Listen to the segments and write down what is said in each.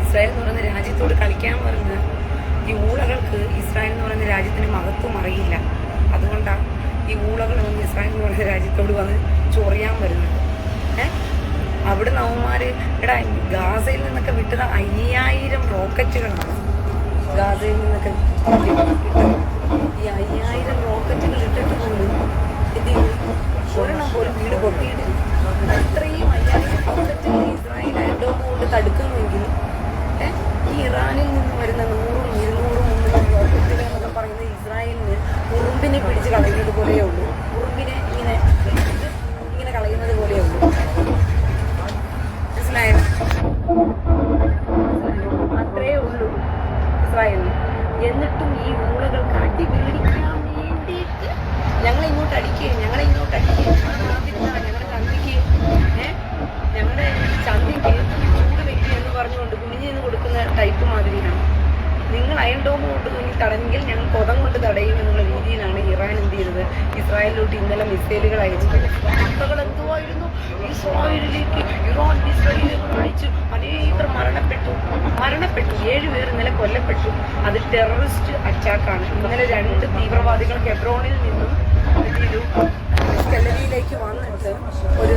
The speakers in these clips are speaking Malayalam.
ഇസ്രായേൽ എന്ന് പറയുന്ന രാജ്യത്തോട് കളിക്കാൻ പറഞ്ഞ് ഈ ഊളകൾക്ക് ഇസ്രായേൽ എന്ന് പറയുന്ന രാജ്യത്തിന് മഹത്വം അറിയില്ല. അതുകൊണ്ടാണ് ഈ ഊളകൾ വന്ന് ഇസ്രായേൽ എന്ന് പറയുന്ന രാജ്യത്തോട് വന്ന് ചൊറിയാൻ വരുന്നത്. അവിടെ നവന്മാർ എടാ ഗാസയിൽ നിന്നൊക്കെ വിട്ടത് 5000 റോക്കറ്റുകളാണ്. ഗാസയിൽ നിന്നൊക്കെ ഈ 5000 റോക്കറ്റുകൾ ഇട്ടിട്ട് പോലും എന്ത് ചെയ്യും, ഒരെണ്ണം പോലും വീട് പൊട്ടിയിട്ടില്ല. അത്രയും 5000 റോക്കറ്റുകൾ ഇസ്രായേൽ അയൽഡോം കൊണ്ട് തടുക്കുമെങ്കിൽ ഈ ഇറാനിൽ നിന്ന് വരുന്ന 100, 200, 300 റോക്കറ്റുകൾ എന്നൊക്കെ പറയുന്നത് ഇസ്രായേലിന് ഉറുമ്പിനെ പിടിച്ച് കളയുന്നത് പോലെയേ ഉള്ളൂ. ഉറുമ്പിനെ ഇങ്ങനെ കളയുന്നത് പോലെയേ ഉള്ളൂ. മനസ്സിലായോ? അത്രയേ ഉള്ളൂ ഇസ്രായേലിന്. എന്നിട്ടും ഈ ഊളകൾക്ക് അടി മേടിക്കാൻ വേണ്ടിയിട്ട് ഞങ്ങളെ ഇങ്ങോട്ട് അടിക്കുക, ഞങ്ങളെ ഞങ്ങളുടെ ചന്തിക്ക് ചൂട് വെക്കുക എന്ന് പറഞ്ഞുകൊണ്ട് കുനിഞ്ഞു കൊടുക്കുന്ന ടൈപ്പ് മാതിരിയാണ്. നിങ്ങൾ അയൺ ഡോം കൊണ്ട് കുഞ്ഞി തടഞ്ഞെങ്കിൽ ഞങ്ങൾ കൊതം കൊണ്ട് തടയും എന്നുള്ള രീതിയിലാണ് ഇറാൻ എന്ത് ചെയ്തത്, ഇസ്രായേലിലോട്ട് ഇന്നലെ മിസൈലുകൾ അയച്ചത്. വാർത്തകൾ എന്തുവായിരുന്നു, ഇസ്രായേലിലേക്ക് ഇറാൻ മിസൈലുകൾ അയച്ചു, അനേകർ മരണപ്പെട്ടു. 7 പേർ ഇന്നലെ കൊല്ലപ്പെട്ടു. അത് ടെററിസ്റ്റ് അറ്റാക്കാണ്. ഇന്നലെ 2 തീവ്രവാദികൾ ഹെബ്രോണിൽ നിന്നും ഗലരിയിലേക്ക് വന്നിട്ട് ഒരു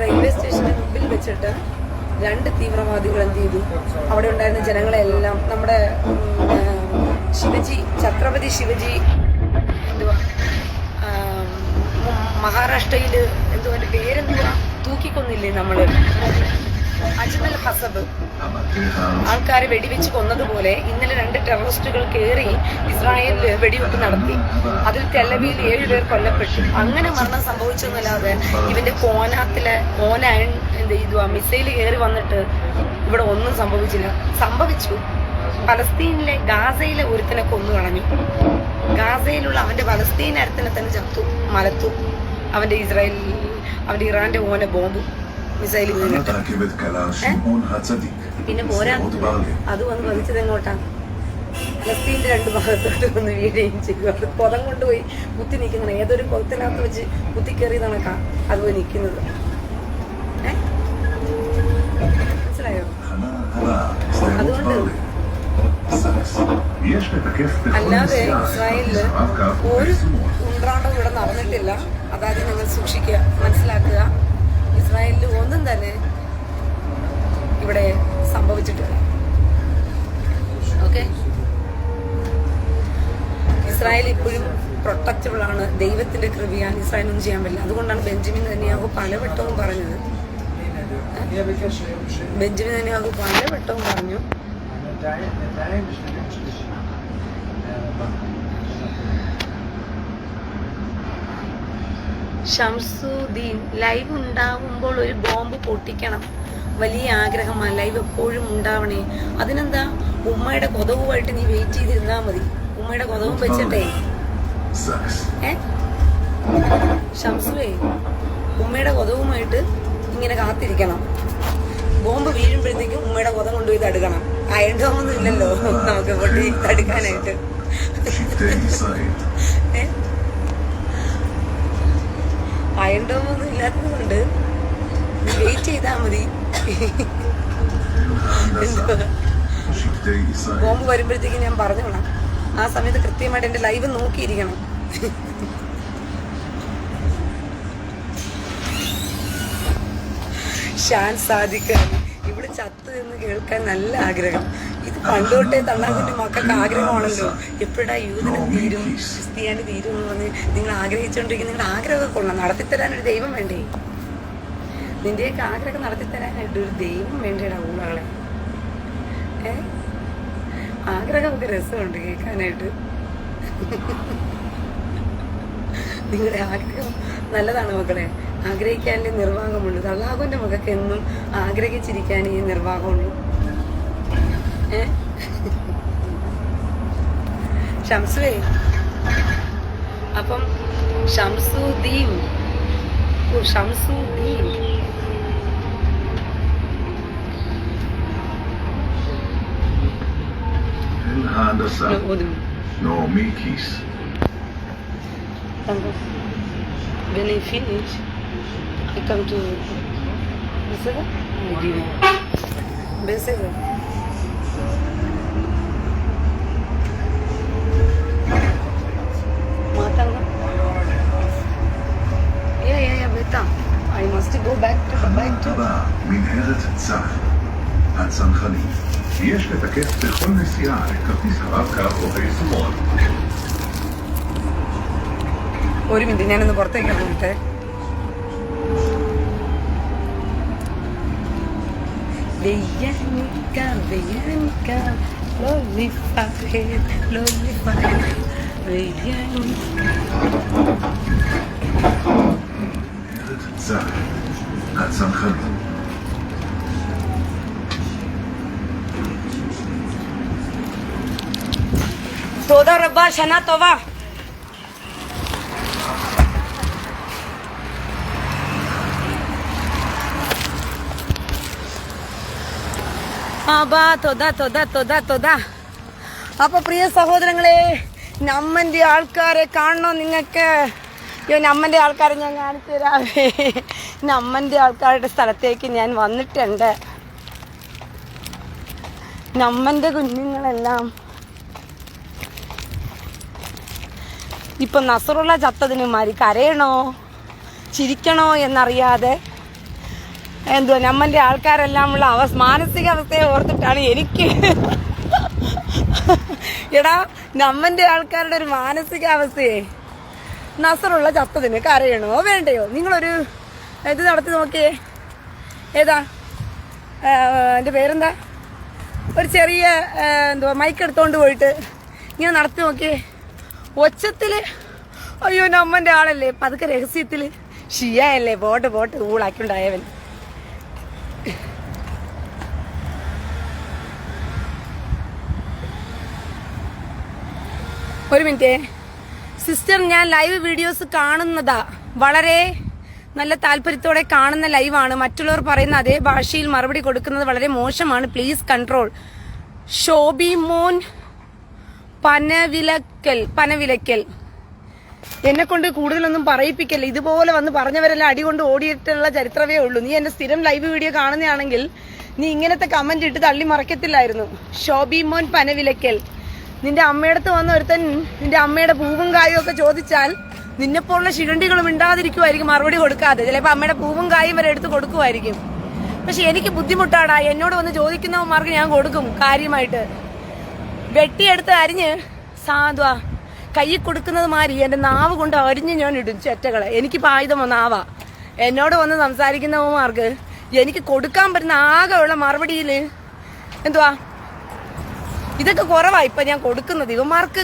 റെയിൽവേ സ്റ്റേഷന് മുമ്പിൽ വെച്ചിട്ട് 2 തീവ്രവാദികൾ എന്ത് ചെയ്തു, അവിടെ ഉണ്ടായിരുന്ന ജനങ്ങളെല്ലാം നമ്മുടെ ഛത്രപതി ശിവജി എന്തുവാ മഹാരാഷ്ട്രയില് എന്തുവാ പേരെന്തുവാ തൂക്കിക്കൊന്നില്ലേ നമ്മള്, അജ്മൽ ഹസബ് ആൾക്കാരെ വെടിവെച്ച് കൊന്നതുപോലെ ഇന്നലെ 2 ടെററിസ്റ്റുകൾ കയറി ഇസ്രായേലിൽ വെടിവെപ്പ് നടത്തി. അതിൽ തെലവിയിൽ 7 പേർ കൊല്ലപ്പെട്ടു. അങ്ങനെ മരണം സംഭവിച്ചെന്നല്ലാതെ ഇവന്റെ മിസൈൽ കയറി വന്നിട്ട് ഇവിടെ ഒന്നും സംഭവിച്ചില്ല. സംഭവിച്ചു, പലസ്തീനിലെ ഗാസയിലെ ഒരുത്തനെ കൊന്നു കളഞ്ഞു. ഗാസയിലുള്ള അവന്റെ പലസ്തീൻ അരത്തിനെ തന്നെ മലത്തു. അവന്റെ ഇറാന്റെ ബോംബ് മിസൈൽ പിന്നെ പോരാ അത് വന്ന് പതിച്ചത് എങ്ങോട്ടാ, പലസ്തീന്റെ 2 ഭാഗത്തോട്ട് വന്ന് വീഴുകയും ചെയ്തു. അത് കൊതം കൊണ്ടുപോയി കുത്തി നിൽക്കുന്നത്, ഏതൊരു കൊത്തിനകത്ത് വെച്ച് കുത്തിക്കേറിയ കണക്കാ അതുപോയി നിൽക്കുന്നത്. മനസ്സിലായോ? അതുകൊണ്ട് അല്ലാതെ ഇസ്രായേലില് ഒരു ഉണ്ട്രാണ്ടവും ഇവിടെ നടന്നിട്ടില്ല. അതായത് നിങ്ങൾ സൂക്ഷിക്കുക, മനസ്സിലാക്കുക. ഇസ്രായേലിൽ ഒന്നും തന്നെ ഇവിടെ സംഭവിച്ചിട്ടില്ല. ഓക്കെ, ഇസ്രായേൽ ഇപ്പോഴും പ്രൊട്ടക്റ്റബിൾ ആണ്. ദൈവത്തിന്റെ കൃപയാൽ ഇസ്രായേലൊന്നും ചെയ്യാൻ പറ്റില്ല. അതുകൊണ്ടാണ് ബെഞ്ചമിൻ നെതന്യാഹു പലവട്ടവും പറഞ്ഞത്. പറഞ്ഞു ഷംസുദ്ദീൻ ലൈവ് ഉണ്ടാവുമ്പോൾ ഒരു ബോംബ് പൊട്ടിക്കണം, വലിയ ആഗ്രഹമാണ്. ലൈവ് എപ്പോഴും ഉണ്ടാവണേ. അതിനെന്താ, ഉമ്മയുടെ കൊതവുമായിട്ട് നീ വെയിറ്റ് ചെയ്തിരുന്നാ മതി. ഉമ്മയുടെ കൊതവും വെച്ചിട്ടേ ഷംസുവേ ഉമ്മയുടെ കൊതവുമായിട്ട് ഇങ്ങനെ കാത്തിരിക്കണം. ബോംബ് വീഴുമ്പോഴത്തേക്കും ഉമ്മയുടെ കൊതം കൊണ്ടുപോയി തടുക്കണം. അയണ്ടോമൊന്നും ഇല്ലല്ലോ നമുക്ക് പൊട്ടി തടുക്കാനായിട്ട്. അയണ്ടോമൊന്നും ഇല്ലാത്തത് കൊണ്ട് വെയിറ്റ് ചെയ്താൽ മതി. ബോംബ് വരുമ്പോഴത്തേക്കും ഞാൻ പറഞ്ഞോളാം. ആ സമയത്ത് കൃത്യമായിട്ട് എന്റെ ലൈവ് നോക്കിയിരിക്കണം. ഷാൻ സാദിഖ് ഇവിടെ ചത്ത് എന്ന് കേൾക്കാൻ നല്ല ആഗ്രഹം. ഇത് പണ്ടോട്ടേ തണ്ണാൻകുട്ടി മക്കൾക്ക് ആഗ്രഹമാണല്ലോ. എപ്പോഴാ യൂതനം തീരും, ക്രിസ്ത്യാനി തീരും എന്ന് പറഞ്ഞ് നിങ്ങൾ ആഗ്രഹിച്ചുകൊണ്ടിരിക്കുന്ന നിങ്ങളുടെ ആഗ്രഹമൊക്കെ കൊള്ളാം. നടത്തിത്തരാനൊരു ദൈവം വേണ്ടേ? നിന്റെയൊക്കെ ആഗ്രഹം നടത്തിത്തരാനായിട്ട് ഒരു ദൈവം വേണ്ടേടാ ഊളകളെ. ആഗ്രഹമൊക്കെ രസമുണ്ട് കേൾക്കാനായിട്ട്. നിങ്ങളുടെ ആഗ്രഹം നല്ലതാണ് മക്കളെ. ആഗ്രഹിക്കാനേ നിർവാഹമുള്ളൂ. അള്ളാഹുവിന്റെ മകൾക്ക് എന്നും ആഗ്രഹിച്ചിരിക്കാനേ ഈ നിർവാഹമുള്ളൂ. ഷംസുവേ, അപ്പം Shamsuddin No, Mikis. When I finish, I Welcome to Besega. Matanga. Yeah, beta. I must go back to the back to. מנהרת צה"ל. הצנחנים. יש לתקף בכל נסיעה את כרטיס הרב-קו או היישומון. ഒരു മിനിറ്റ് ഞാനൊന്ന് പുറത്തേക്ക് ഇറങ്ങിട്ടെ. מנהרת צה"ל. הצנחנים. תודה רבה, שנה טובה. തൊടാ. അപ്പൊ പ്രിയ സഹോദരങ്ങളെ, നമ്മന്റെ ആൾക്കാരെ കാണണോ നിങ്ങൾക്ക്? നമ്മന്റെ ആൾക്കാരെ ഞാൻ കാണിച്ചു തരാവേ. നമ്മന്റെ ആൾക്കാരുടെ സ്ഥലത്തേക്ക് ഞാൻ വന്നിട്ടുണ്ട്. നമ്മന്റെ കുഞ്ഞുങ്ങളെല്ലാം ഇപ്പൊ നസറുള്ള ചത്തതിന് മാതിരി കരയണോ ചിരിക്കണോ എന്നറിയാതെ നമ്മന്റെ ആൾക്കാരെല്ലാം ഉള്ള മാനസികാവസ്ഥയെ ഓർത്തിട്ടാണ് എനിക്ക് എടാ നമ്മന്റെ ആൾക്കാരുടെ ഒരു മാനസികാവസ്ഥയെ നസറുള്ള ചത്തതിന് കരയണോ വേണ്ടയോ? നിങ്ങളൊരു ഇത് നടത്തി നോക്കിയേ. ഏതാ എൻ്റെ പേരെന്താ? ഒരു ചെറിയ മൈക്ക് എടുത്തോണ്ട് പോയിട്ട് ഇങ്ങനെ നടത്തി നോക്കിയേ. ഒച്ചത്തില് അയ്യോ നമ്മന്റെ ആളല്ലേ, പതുക്കെ രഹസ്യത്തില് ഷിയല്ലേ പോട്ട് ഊളാക്കിണ്ടായവൻ. ഒരു മിനിറ്റ് സിസ്റ്റർ, ഞാൻ ലൈവ് വീഡിയോസ് കാണുന്നതാ, വളരെ നല്ല താല്പര്യത്തോടെ കാണുന്ന ലൈവാണ്. മറ്റുള്ളവർ പറയുന്ന അതേ ഭാഷയിൽ മറുപടി കൊടുക്കുന്നത് വളരെ മോശമാണ്. Please control. ഷോബി മോൻ പനവിലക്കൽ. എന്നെ കൊണ്ട് കൂടുതലൊന്നും പറയിപ്പിക്കല്ലേ. ഇതുപോലെ വന്ന് പറഞ്ഞവരെല്ലാം അടികൊണ്ട് ഓടിയിട്ടുള്ള ചരിത്രമേ ഉള്ളൂ. നീ എന്റെ സ്ഥിരം ലൈവ് വീഡിയോ കാണുന്നതാണെങ്കിൽ നീ ഇങ്ങനത്തെ കമന്റ് ഇട്ട് തള്ളി മറക്കത്തില്ലായിരുന്നു. ഷോബി മോൻ പനവിലക്കൽ. നിന്റെ അമ്മയടുത്ത് വന്ന ഒരുത്തൻ നിന്റെ അമ്മയുടെ പൂവും കായും ഒക്കെ ചോദിച്ചാൽ നിന്നെപ്പോലുള്ള ശിരണ്ടികളും മിണ്ടാതിരിക്കുമായിരിക്കും, മറുപടി കൊടുക്കാതെ. ചിലപ്പോൾ അമ്മയുടെ പൂവും കായും വരെ എടുത്ത് കൊടുക്കുമായിരിക്കും. പക്ഷെ എനിക്ക് ബുദ്ധിമുട്ടാടാ. എന്നോട് വന്ന് ചോദിക്കുന്നവന്മാർക്ക് ഞാൻ കൊടുക്കും കാര്യമായിട്ട്. വെട്ടിയെടുത്ത് അരിഞ്ഞ് സാധുവാ കൈ കൊടുക്കുന്നത് മാതിരി എന്റെ നാവ് കൊണ്ട് അരിഞ്ഞ് ഞാൻ ഇടും ചെറ്റകളെ. എനിക്ക് ആയുധം നാവാ. എന്നോട് വന്ന് സംസാരിക്കുന്നവന്മാർക്ക് എനിക്ക് കൊടുക്കാൻ പറ്റുന്ന ആകെയുള്ള മറുപടിയിൽ ഇതൊക്കെ കുറവാ ഇപ്പൊ ഞാൻ കൊടുക്കുന്നത്. ഇവന്മാർക്ക്